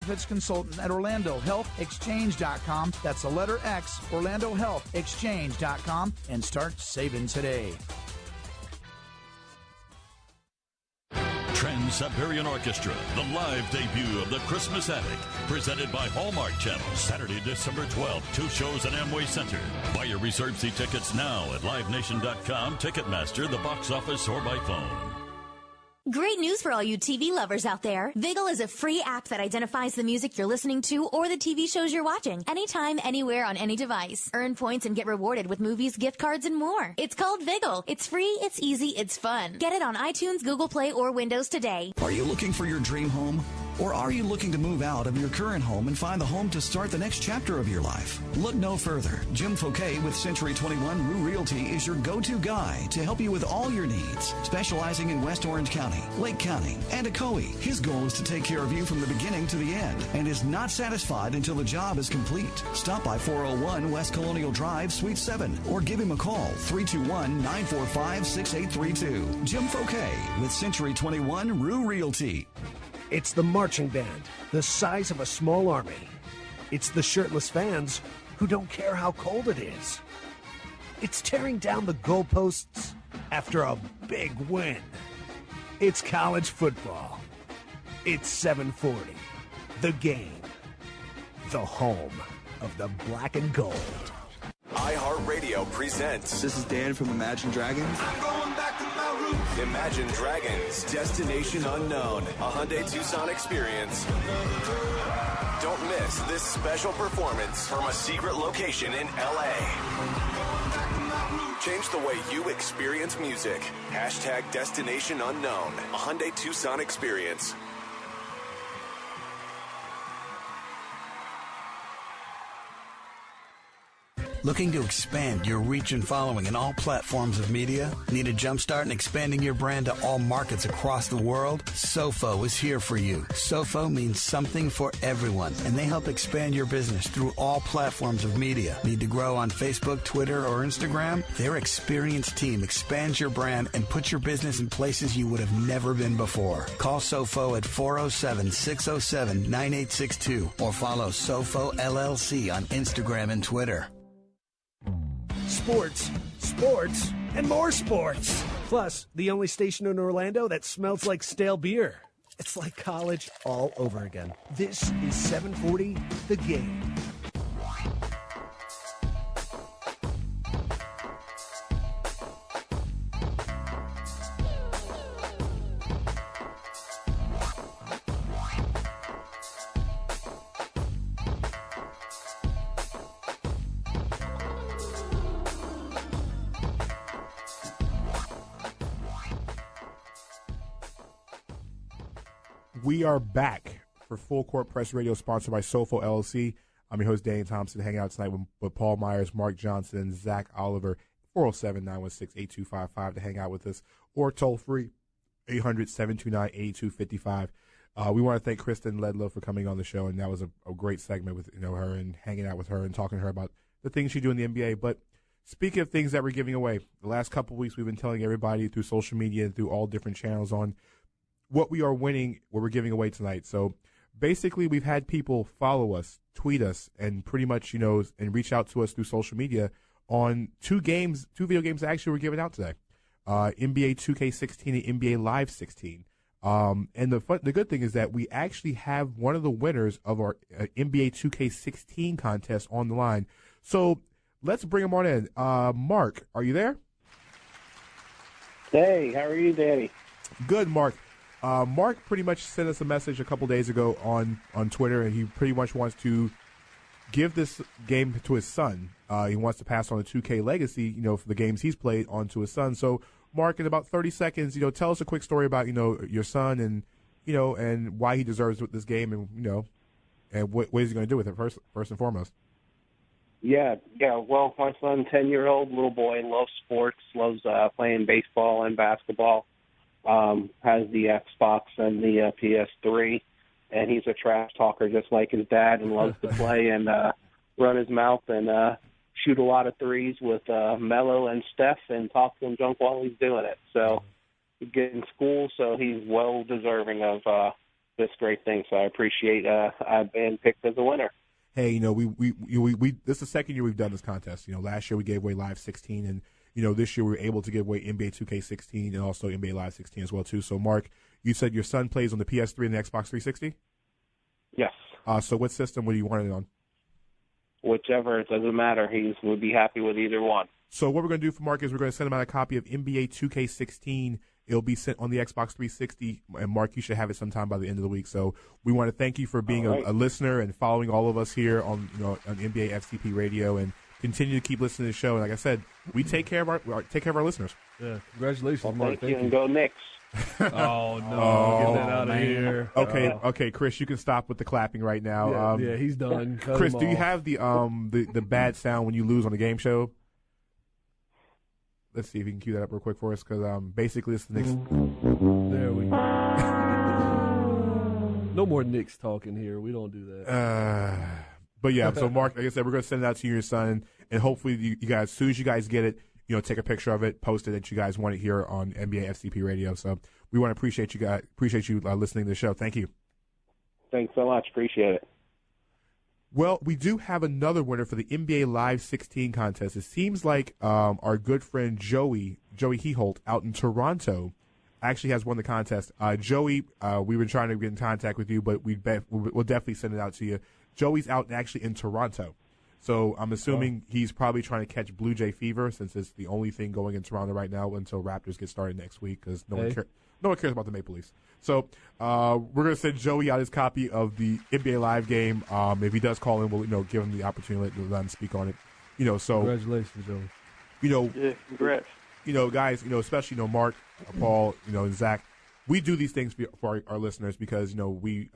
benefits consultant at OrlandoHealthExchange.com. That's the letter X, OrlandoHealthExchange.com, and start saving today. Trans-Siberian Orchestra, the live debut of the Christmas Attic, presented by Hallmark Channel, Saturday, December 12th, 2 shows at Amway Center. Buy your reserved seat tickets now at LiveNation.com, Ticketmaster, the box office, or by phone. Great news for all you TV lovers out there. Vigil is a free app that identifies the music you're listening to or the TV shows you're watching. Anytime, anywhere, on any device. Earn points and get rewarded with movies, gift cards, and more. It's called Vigil. It's free, it's easy, it's fun. Get it on iTunes, Google Play, or Windows today. Are you looking for your dream home? Or are you looking to move out of your current home and find the home to start the next chapter of your life? Look no further. Jim Fouquet with Century 21 Rue Realty is your go-to guy to help you with all your needs. Specializing in West Orange County, Lake County, and Ocoee, his goal is to take care of you from the beginning to the end and is not satisfied until the job is complete. Stop by 401 West Colonial Drive, Suite 7, or give him a call, 321-945-6832. Jim Fouquet with Century 21 Rue Realty. It's the marching band, the size of a small army. It's the shirtless fans who don't care how cold it is. It's tearing down the goalposts after a big win. It's college football. It's 740. The Game. The home of the black and gold. iHeartRadio presents. This is Dan from Imagine Dragons. I'm going back to my roots. Imagine Dragons, Destination Unknown, a Hyundai Tucson experience. Don't miss this special performance from a secret location in LA. Change the way you experience music. Hashtag Destination Unknown, a Hyundai Tucson experience. Looking to expand your reach and following in all platforms of media? Need a jumpstart in expanding your brand to all markets across the world? SOFO is here for you. SOFO means something for everyone, and they help expand your business through all platforms of media. Need to grow on Facebook, Twitter, or Instagram? Their experienced team expands your brand and puts your business in places you would have never been before. Call SOFO at 407-607-9862 or follow SOFOELLC on Instagram and Twitter. Sports, sports, and more sports. Plus, the only station in Orlando that smells like stale beer. It's like college all over again. This is 740 The Game. We are back for Full Court Press Radio, sponsored by SOFOELLC. I'm your host, Dane Thompson, hanging out tonight with Paul Myers, Mark Johnson, and Zach Oliver. 407-916-8255 to hang out with us, or toll-free, 800-729-8255. We want to thank Kristen Ledlow for coming on the show, and that was a great segment with her and hanging out with her and talking to her about the things she do in the NBA. But speaking of things that we're giving away, the last couple of weeks we've been telling everybody through social media and through all different channels on what we are winning, what we're giving away tonight. So basically we've had people follow us, tweet us, and pretty much, and reach out to us through social media on two video games that actually were given out today. NBA 2K16 and NBA Live 16. And the good thing is that we actually have one of the winners of our NBA 2K16 contest on the line. So let's bring him on in. Mark, are you there? Hey, how are you, Danny? Good, Mark. Mark pretty much sent us a message a couple days ago on Twitter, and he pretty much wants to give this game to his son. He wants to pass on the 2K legacy, for the games he's played on to his son. So, Mark, in about 30 seconds, tell us a quick story about, your son and, and why he deserves this game and, and what is he going to do with it first and foremost. Yeah. Well, my son, 10-year-old little boy, loves sports, loves playing baseball and basketball. Has the Xbox and the PS3, and he's a trash talker just like his dad and loves to play and run his mouth and shoot a lot of threes with Melo and Steph and talk to him junk while he's doing it. So he's getting school, so he's well deserving of this great thing. So I appreciate I've been picked as a winner. Hey, we this is the second year we've done this contest. Last year we gave away Live 16, and this year we were able to give away NBA 2K16 and also NBA Live 16 as well too. So Mark, you said your son plays on the PS3 and the Xbox 360. Yes. So what system would you want it on? Whichever, it doesn't matter. He would be happy with either one. So what we're going to do for Mark is we're going to send him out a copy of NBA 2K16. It'll be sent on the Xbox 360, and Mark, you should have it sometime by the end of the week. So we want to thank you for being a listener and following all of us here on on NBA FCP Radio, and continue to keep listening to the show. And like I said, we take care of our listeners. Yeah, congratulations, Mark. Thank you, and go Knicks. Oh no! Get that out of here. Okay, Chris, you can stop with the clapping right now. Yeah, he's done. Chris, do you have the bad sound when you lose on the game show? Let's see if you can cue that up real quick for us, because basically it's the Knicks. There we go. No more Knicks talking here. We don't do that. But yeah, so Mark, like I said, we're going to send it out to your son, and hopefully you guys, as soon as you guys get it, take a picture of it, post it that you guys want it here on NBA FCP Radio. So we want to appreciate you listening to the show. Thank you. Thanks so much. Appreciate it. Well, we do have another winner for the NBA Live 16 contest. It seems like our good friend Joey Heholt out in Toronto actually has won the contest. Joey, we've been trying to get in contact with you, but we'll definitely send it out to you. Joey's out actually in Toronto. So I'm assuming he's probably trying to catch Blue Jay fever, since it's the only thing going in Toronto right now until Raptors get started next week, because no one cares about the Maple Leafs. So we're going to send Joey out his copy of the NBA Live game. If he does call in, we'll give him the opportunity to let him speak on it. So congratulations, Joey. Yeah, congrats. Guys, especially Mark, Paul, and Zach. We do these things for our listeners because we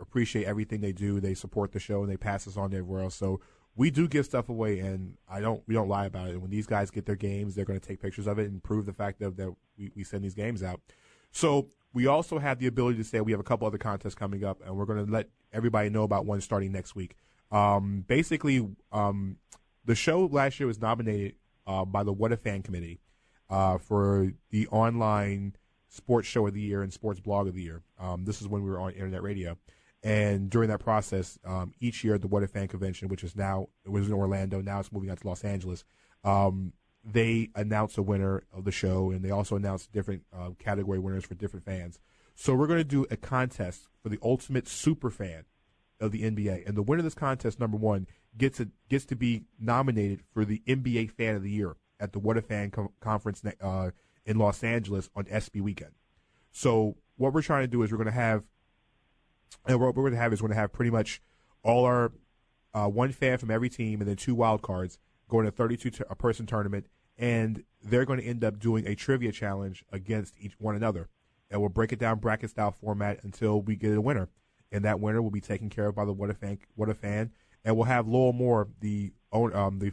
appreciate everything they do. They support the show and they pass us on to everywhere else. So we do give stuff away, and we don't lie about it. And when these guys get their games, they're going to take pictures of it and prove the fact that we send these games out. So we also have the ability to say we have a couple other contests coming up, and we're going to let everybody know about one starting next week. Basically, the show last year was nominated by the What a Fan Committee for the online sports show of the year and sports blog of the year. This is when we were on internet radio. And during that process, each year at the What a Fan Convention, it was in Orlando, now it's moving out to Los Angeles, they announce a winner of the show, and they also announce different category winners for different fans. So we're going to do a contest for the ultimate super fan of the NBA. And the winner of this contest, number one, gets to be nominated for the NBA Fan of the Year at the What a Fan conference in Los Angeles on SB Weekend. So what we're trying to do is we're going to have pretty much all our one fan from every team and then two wild cards going to a 32-person tournament, and they're going to end up doing a trivia challenge against each one another. And we'll break it down bracket-style format until we get a winner. And that winner will be taken care of by the What a Fan. And we'll have Lowell Moore, the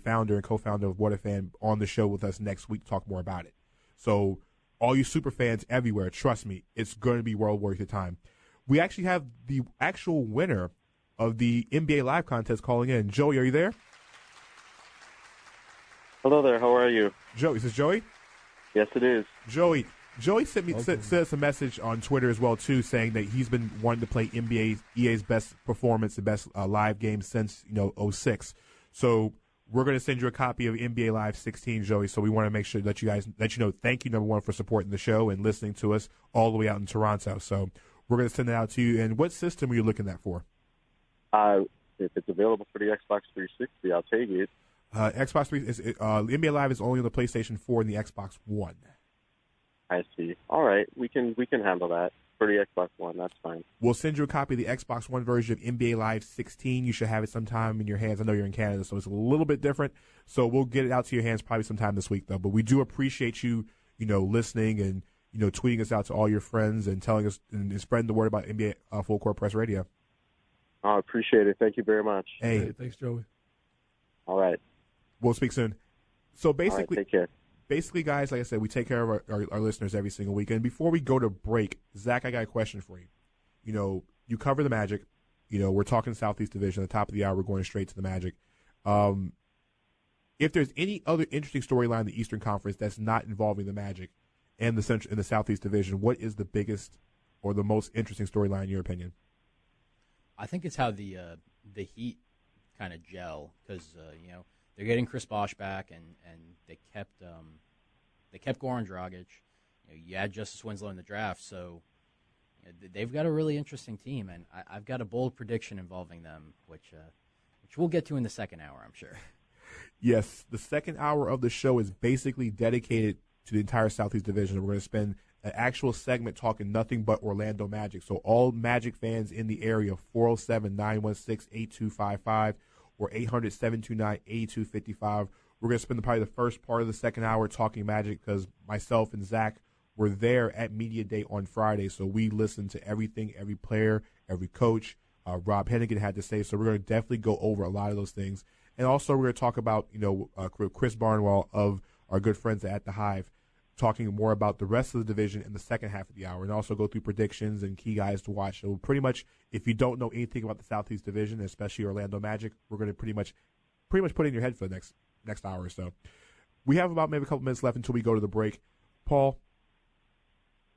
founder and co-founder of What a Fan, on the show with us next week to talk more about it. So all you super fans everywhere, trust me, it's going to be well worth your time. We actually have the actual winner of the NBA Live contest calling in. Joey, are you there? Hello there. How are you? Joey, is this Joey? Yes, it is. Joey sent us a message on Twitter as well too, saying that he's been wanting to play EA's best performance, the best live game since 06. So we're going to send you a copy of NBA Live 16, Joey. So we want to make sure that let you know, thank you, number one, for supporting the show and listening to us all the way out in Toronto. So we're going to send it out to you. And what system are you looking at for? If it's available for the Xbox 360, I'll take it. Xbox 3, NBA Live is only on the PlayStation 4 and the Xbox One. I see. All right, we can handle that for the Xbox One. That's fine. We'll send you a copy of the Xbox One version of NBA Live 16. You should have it sometime in your hands. I know you're in Canada, so it's a little bit different. So we'll get it out to your hands probably sometime this week, though. But we do appreciate you, listening and tweeting us out to all your friends and telling us and spreading the word about NBA Full Court Press Radio. I appreciate it. Thank you very much. Hey, thanks, Joey. All right. We'll speak soon. So basically, all right, take care. Basically, guys, like I said, we take care of our listeners every single week. And before we go to break, Zach, I got a question for you. You cover the Magic. We're talking Southeast Division. At the top of the hour, we're going straight to the Magic. If there's any other interesting storyline in the Eastern Conference that's not involving the Magic and the Southeast Division, what is the biggest or the most interesting storyline in your opinion? I think it's how the Heat kind of gel because they're getting Chris Bosh back and they kept Goran Dragic. You add Justice Winslow in the draft, so they've got a really interesting team, and I've got a bold prediction involving them, which we'll get to in the second hour, I'm sure. Yes, the second hour of the show is basically dedicated to the entire Southeast Division. We're going to spend an actual segment talking nothing but Orlando Magic. So all Magic fans in the area, 407-916-8255 or 800-729-8255. We're going to spend probably the first part of the second hour talking Magic because myself and Zach were there at Media Day on Friday. So we listened to everything, every player, every coach, Rob Hennigan had to say. So we're going to definitely go over a lot of those things. And also we're going to talk about, Chris Barnwell of our good friends at The Hive, talking more about the rest of the division in the second half of the hour, and also go through predictions and key guys to watch. So pretty much, if you don't know anything about the Southeast Division, especially Orlando Magic, we're going to pretty much put it in your head for the next hour or so. We have about maybe a couple minutes left until we go to the break. Paul,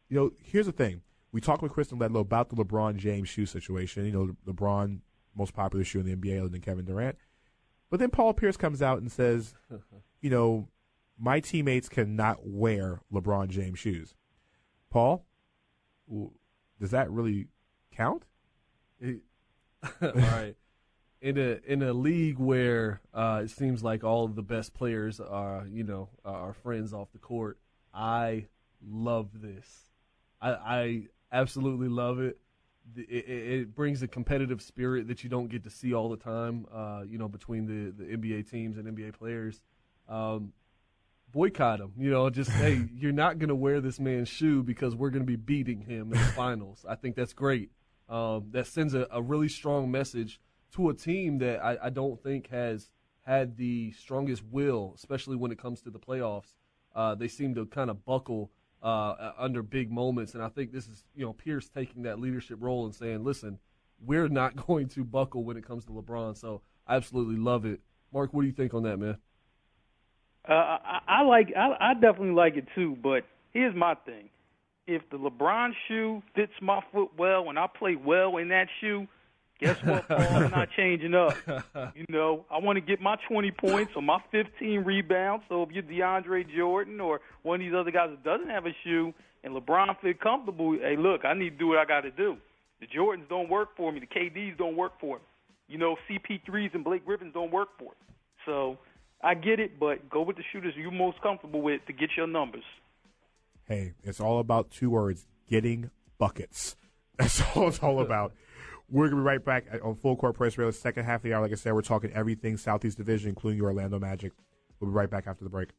here's the thing. We talked with Kristen Ledlow about the LeBron James shoe situation. LeBron, most popular shoe in the NBA other than Kevin Durant. But then Paul Pierce comes out and says, my teammates cannot wear LeBron James shoes. Paul, does that really count? All right. In a league where it seems like all of the best players are friends off the court, I love this. I absolutely love it. It brings a competitive spirit that you don't get to see all the time, between the NBA teams and NBA players. Boycott him, just, hey, you're not going to wear this man's shoe because we're going to be beating him in the finals. I think that's great. That sends a really strong message to a team that I don't think has had the strongest will, especially when it comes to the playoffs. They seem to kind of buckle under big moments, and I think this is, Pierce taking that leadership role and saying, listen, we're not going to buckle when it comes to LeBron. So I absolutely love it. Mark, what do you think on that, man? I definitely like it too, but here's my thing. If the LeBron shoe fits my foot well and I play well in that shoe, guess what, Paul? I'm not changing up. I want to get my 20 points or my 15 rebounds. So if you're DeAndre Jordan or one of these other guys that doesn't have a shoe and LeBron feel comfortable, hey, look, I need to do what I got to do. The Jordans don't work for me. The KDs don't work for me. CP3s and Blake Griffins don't work for me. So I get it, but go with the shooters you're most comfortable with to get your numbers. Hey, it's all about two words, getting buckets. That's all it's all about. We're going to be right back on Full Court Press Radio, the second half of the hour. Like I said, we're talking everything Southeast Division, including your Orlando Magic. We'll be right back after the break.